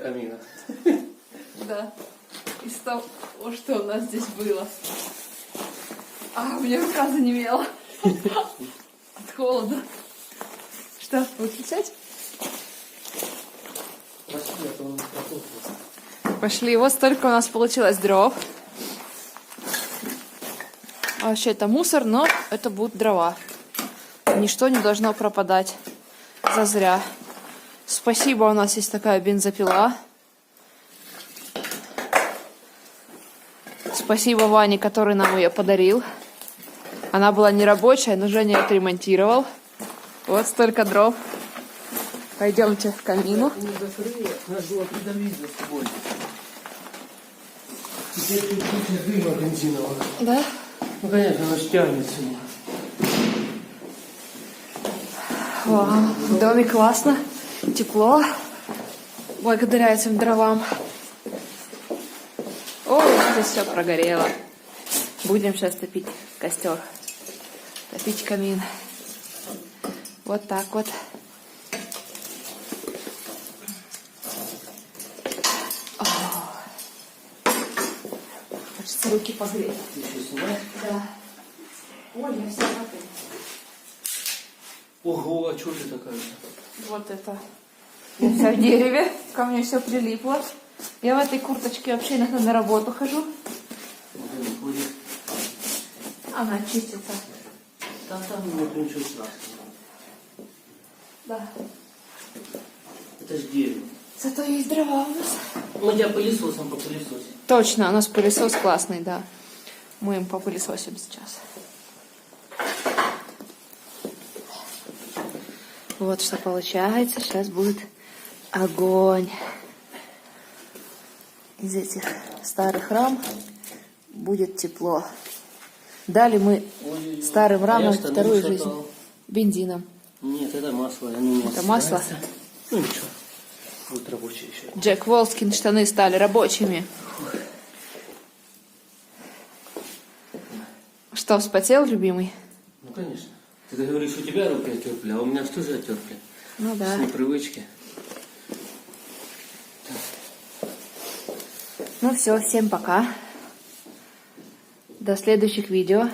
камина. Да. Из того, что у нас здесь было. А, у меня рука занемела. От холода. Что, выключать? Пошли, а то он прокусывается. Пошли. Вот столько у нас получилось дров. А вообще это мусор, но это будут дрова. Ничто не должно пропадать зазря. Спасибо, у нас есть такая бензопила. Спасибо Ване, который нам ее подарил. Она была не рабочая, но Женя отремонтировал. Вот столько дров. Пойдемте к камину. Не закрыла, надо было придавить за собой. Теперь тут куча дыма бензинового. Да? Ну, конечно, она ж тянется. Вау, в доме классно, тепло, благодаря этим дровам. Ой, здесь все прогорело. Будем сейчас топить костер, топить камин. Вот так вот. Хочется руки погреть. Ты еще снимаешь? Да. Ой, я вся готова. Ого, а что ты такая? Вот это. Я вся в дереве, ко мне все прилипло. Я в этой курточке вообще иногда на работу хожу. Она чистится. Там нет ничего страшного. Да. Это ж дерево. Зато есть дрова у нас. Мы тебя пылесосом попылесосим. Точно, у нас пылесос классный, да. Мы им попылесосим сейчас. Вот что получается. Сейчас будет огонь. Из этих старых рам будет тепло. Дали мы Ой-ой-ой. старым А рамам я штаны вторую шатал. жизнь. Бензином. Нет, это масло. Оно не Это масло? стирается. Ну ничего. Будет рабочее еще. Джек Волскин штаны стали рабочими. Что, вспотел, любимый? Ну конечно. Ты говоришь, у тебя руки отерпли, а у меня что же отерпли? Ну да. С непривычки. Ну все, всем пока. До следующих видео.